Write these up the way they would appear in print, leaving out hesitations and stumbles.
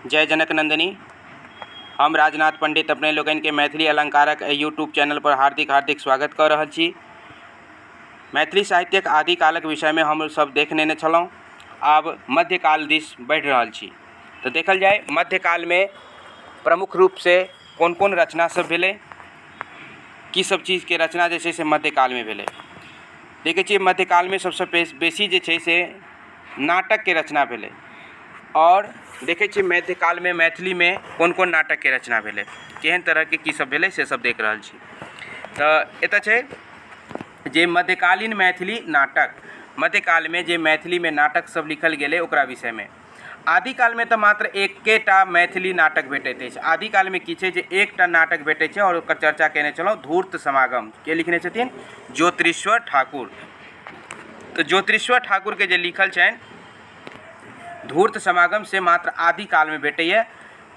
जय जनक नंदिनी। हम राजनाथ पंडित अपने लोगन के मैथिली अलंकारक यूट्यूब चैनल पर हार्दिक स्वागत कर रहल छी। मैथिली साहित्यक आदिकालक विषय में हम सब देख लेने छलहुँ। आब मध्यकाल दिस बढ़ि रहल छी। तो देखल जाए मध्यकाल में प्रमुख रूप से कोन कोन रचना सब भेलै, की सब चीज़ के रचना जे छै से मध्यकाल में भेलै। देखै छियै मध्यकाल में सबसे बेसी जे छै से नाटक के रचना भेलै। और देखे छियै मध्यकाल में मैथिली में कोन कोन नाटक के रचना भेलै, केहन तरह के की सब भेलै से सब देख रहल छी। तऽ एतऽ छै जे मध्यकालीन मैथिली नाटक, मध्यकाल में जे मैथिली में नाटक सब लिखल गेलै ओकरा विषय में। आदिकाल में तो मात्र एकेटा मैथिली नाटक भेटैत अछि। आदिकाल में की छै जे एकटा नाटक भेटै छै और ओकर चर्चा केने छलहुँ। धूर्त समागम के लिखने छथिन? ज्योतिरीश्वर ठाकुर। तो ज्योतिरीश्वर ठाकुर के जे लिखल छनि धूर्त समागम से मात्र आदिकाल में भेटैए,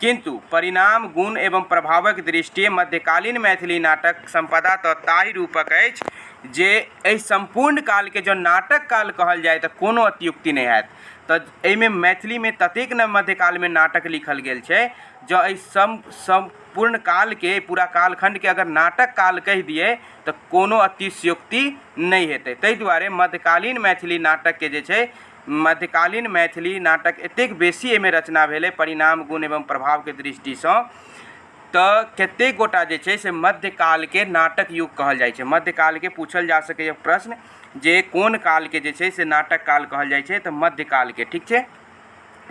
किंतु परिणाम, गुण एवं प्रभावक दृष्टि मध्यकालीन मैथिली नाटक संपदा तऽ ताहि रूपक अछि जे एहि संपूर्ण काल के जो नाटक काल कहल जाए तऽ कोनो अत्युक्ति नहीं हैत। तऽ एहिमे मैथिली में ततेक न मध्यकाल में नाटक लिखल गेल छै, जो एहि संपूर्ण काल के, पूरा कालखंड के अगर नाटक काल कहि दिए तऽ कोनो अतिशयोक्ति नहीं हेतै। ताहि दुआरे मध्यकालीन मैथिली नाटक के जे छै, मध्यकालीन मैथिली नाटक एतेक बेसी एहिमे रचना भेलै परिणाम, गुण एवं प्रभाव के दृष्टि से, तऽ कतेक गोटा जे छै से मध्यकाल के नाटक युग कहल जाइ छै। मध्यकाल के पूछल जा सकैए प्रश्न जे कोन काल के जे छै से नाटक काल कहल जाइ छै, तऽ मध्यकाल के। ठीक छै,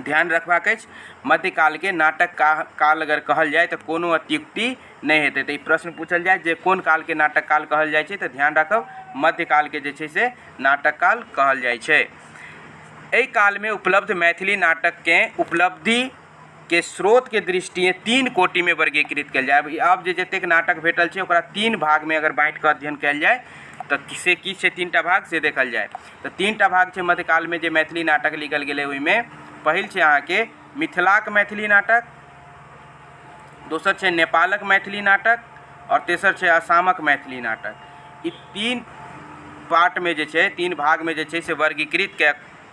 ध्यान रखबाक अछि। मध्यकाल के नाटक काल अगर कहल जाए तऽ कोनो अत्युक्ति नहीं हेतै। तऽ ई प्रश्न पूछल जाए जे कोन काल के नाटक काल कहल जाइ छै, तऽ ध्यान राखब मध्यकाल के जे छै से नाटक काल कहल जाइ छै। एहि काल में उपलब्ध मैथिली नाटक के उपलब्धि के स्रोत के दृष्टि तीन कोटि में वर्गीकृत कयल जाए। आब जे जतेक नाटक भेटल छै ओकरा तीन भाग में अगर बाँटि कऽ अध्ययन कयल जाए तऽ से की छै, तीनटा भाग से देखल जाए तऽ तीनटा भाग छै मध्यकाल में जे मैथिली नाटक लिखल गेलै। ओहिमे पहिल छै अहाँके मिथिलाक मैथिली नाटक, दोसर छै नेपालक मैथिली नाटक और तेसर छै आसामक मैथिली नाटक। ई तीन पार्ट में जे छै, तीन भाग में जे छै से वर्गीकृत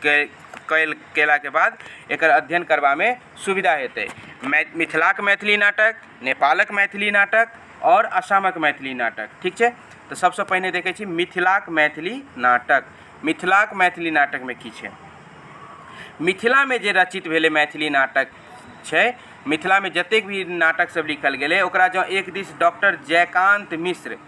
केला के बाद एकर अध्ययन करबा में सुविधा हेतै। मिथिलाक मैथिली नाटक, नेपालक मैथिली नाटक और असमक मैथिली नाटक। ठीक छै, तो सबसे पहिने देखै छी मिथिलाक मैथिली नाटक। मिथिलाक मैथिली नाटक में की छै? मिथिला में जे रचित भेलै मैथिली नाटक छै, मिथिला में जतेक भी नाटक सब लिखल गेलै ओकरा जो एक दिस डॉक्टर जयकांत मिश्र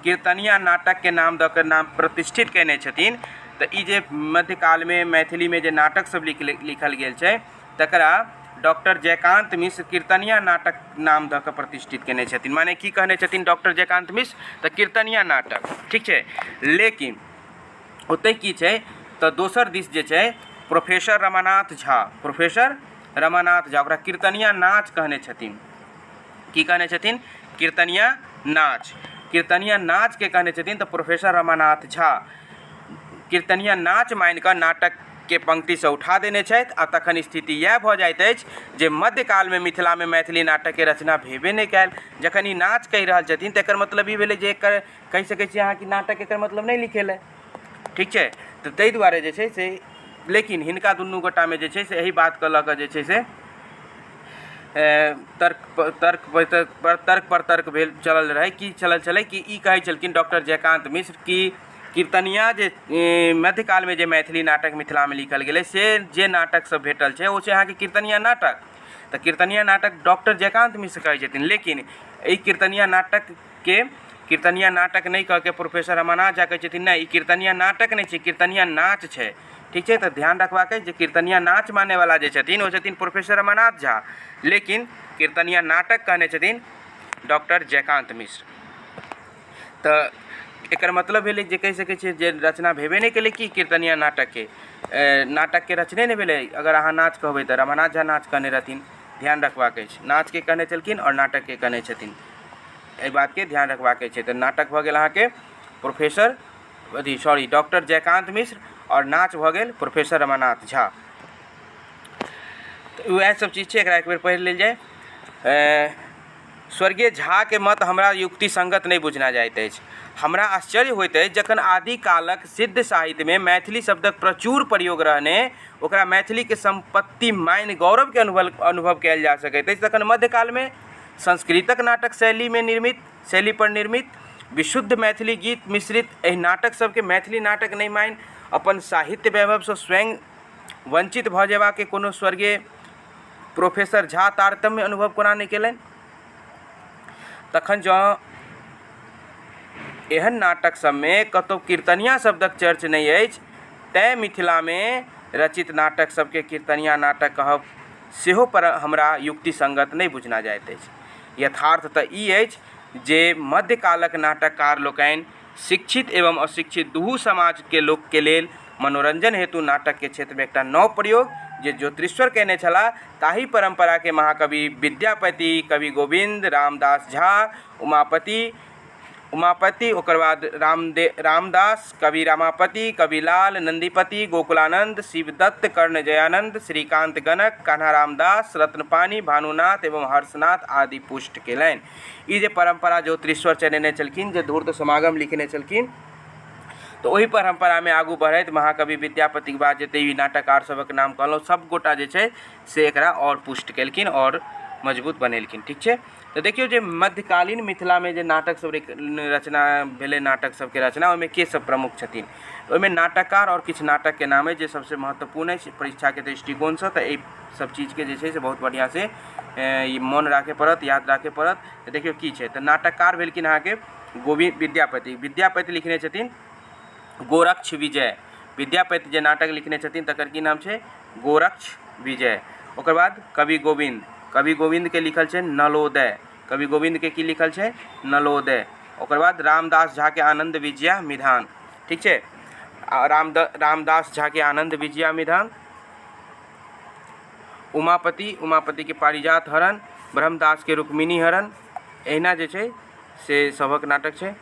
कीर्तनिया नाटक के नाम दऽ कऽ नाम प्रतिष्ठित कयने छथिन। तऽ ई जे मध्यकाल में मैथिली में जे नाटक सब लिखल गेल छै तकरा डॉक्टर जयकांत मिश्र कीर्तनिया नाटक नाम दऽ कऽ प्रतिष्ठित कयने छथिन। माने की कहने छथिन डॉक्टर जयकांत मिश्र? तऽ कीर्तनिया नाटक। ठीक छै, लेकिन ओतै की छै तऽ दोसर दिस जे छै प्रोफेसर रमानाथ झा, प्रोफेसर रमानाथ झा ओकरा कीर्तनिया नाच कहने छथिन। की कहने छथिन? कीर्तनिया नाच। कीर्तनिया नाच के कहने छथिन तऽ प्रोफेसर रमानाथ झा कीर्तनिया नाच मानि कऽ नाटक के पंक्ति से उठा देने छथि। आ तखन स्थिति इएह भऽ जाइत अछि जे मध्यकाल में मिथिला में मैथिली नाटक के रचना भेबे नहीं कयल। जखन ई नाच कहि रहल छथिन तऽ एकर मतलब ई भेलै जे एकर कहि सकै छी अहाँ कि नाटक एकर मतलब नहीं लिखेलै। ठीक छै, तऽ ताहि दुआरे जे छै से, लेकिन हिनका दुनू गोटा में जे छै से एही बात कऽ लऽ कऽ जे छै से तर्क पर तर्क भेल चलल रहै। की चलल छलै कि ई कहै छलखिन डॉक्टर जयकांत मिश्र कि कीर्तनिया जे मध्यकाल में जे मैथिली नाटक मिथिला में लिखल गेलै से जे नाटक सब भेटल छै ओ छै अहाँके कीर्तनिया नाटक। तऽ कीर्तनिया नाटक डॉक्टर जयकांत मिश्र कहै छथिन, लेकिन एहि कीर्तनिया नाटक के कीर्तनिया नाटक नहीं कह के प्रोफेसर रमानाथ झा कहै छथिन नहीं, ई कीर्तनिया नाटक नहीं छै, कीर्तनिया नाच छै। ठीक छै, तो ध्यान रखबाक है जे कीर्तनिया नाच माने वाला जे छथिन वो छथिन प्रोफेसर रमानाथ झा, लेकिन कीर्तनिया नाटक कहने छथिन डॉक्टर जयकांत मिश्र। तऽ एकर मतलब भेलै जे कहि सकै छियै जे रचना भेबे नहीं केलै कि कीर्तनिया नाटक के रचने नहीं भेलै। अगर अहाँ नाच कहबै तऽ रमानाथ झा नाच कहने रहथिन। ध्यान रखबाक अछि, नाच के कहने छलखिन और नाटक के कहने छथिन, एहि बात के ध्यान रखबाक छै। तऽ नाटक भऽ गेल अहाँके प्रोफेसर डॉक्टर जयकांत मिश्र और नाच भऽ गेल प्रोफेसर रमानाथ झा। तऽ वएह सब चीज छै, एकरा एक बेर पढ़ि लेल जाए। स्वर्गीय झा के मत हमरा युक्ति संगत नहीं बुझना जाइत अछि। हमरा आश्चर्य होइत अछि जखन आदिकालक सिद्ध साहित्य में मैथिली शब्दक प्रचुर प्रयोग रहने ओकरा मैथिली के संपत्ति मानि गौरव के अनुभव कयल जा सकैत अछि, तखन मध्यकाल में संस्कृतक नाटक शैली पर निर्मित विशुद्ध मैथिली गीत मिश्रित एहि नाटक सबके मैथिली नाटक नहीं मानि अपन साहित्य वैभव से स्वयं वंचित भ जेबा के कोनो स्वर्गीय प्रोफेसर झा तारतम्य अनुभव कोना नहीं केलनि। तखन जँ एहन नाटक सब में कतौ कीर्तनिया शब्दक चर्च नहीं अछि, तैं मिथिला में रचित नाटक सबके कीर्तनिया नाटक कहब सेहो पर हमरा युक्ति संगत नहीं बुझना जाइत अछि। यथार्थ तऽ ई अछि जे मध्यकालक नाटककार लोकनि शिक्षित एवं अशिक्षित दुहू समाज के लोक के लेल मनोरंजन हेतु नाटक के क्षेत्र में एकटा नव प्रयोग जे ज्योतिश्वर कयने छलाह ताही परंपरा के महाकवि विद्यापति, कवि गोविंद, रामदास झा, उमापति ओकर बाद रामदास, कवि रामापति, कविलाल, नंदीपति, गोकुलानंद, शिवदत्त, कर्ण जयानंद, श्रीकांत गणक, कान्हा रामदास, रत्नपानी, भानुनाथ एवं हर्षनाथ आदि पुष्ट केलनि। ई जे परंपरा ज्योतिश्वर चलेने छलखिन, जे धूर्त समागम लिखने छलखिन, तो वही परंपरा में आगू बढ़ैत महाकवि विद्यापति के बाद जते भी नाटककार सबक नाम कहलहुँ सब गोटा जे छै से एकरा और पुष्ट केलखिन और मजबूत बनेलखिन। ठीक छै, तो देखियो जे मध्यकालीन मिथिला में जे नाटक सब रचना भेलै, नाटक सबके रचना ओहिमे के सब प्रमुख छथिन, ओहिमे नाटककार और किछु नाटक के नाम है जे सबसे महत्वपूर्ण है परीक्षा के दृष्टिकोण से, तो एहि सब चीज के जे छै से बहुत बढ़िया से मन राखे पड़त, याद राखे पड़त। तो देखियो की छै, तो नाटककार भेलखिन अहाँके विद्यापति लिखने छथिन गोरक्ष विजय। विद्यापति जे नाटक लिखने छथिन तकर की नाम छै, गोरक्ष विजय। ओकर बाद कवि गोविंद के लिखल छै नलोदय। कवि गोविंद के की लिखल छै, नलोदय। ओकर बाद रामदास झा के आनंद विजया मिधान। ठीक छै, रामदास झा के आनंद विजया मिधान। उमापति के पारिजात हरण, ब्रह्मदास के रुक्मिणी हरण। एहिना जे छै से सभक नाटक छै।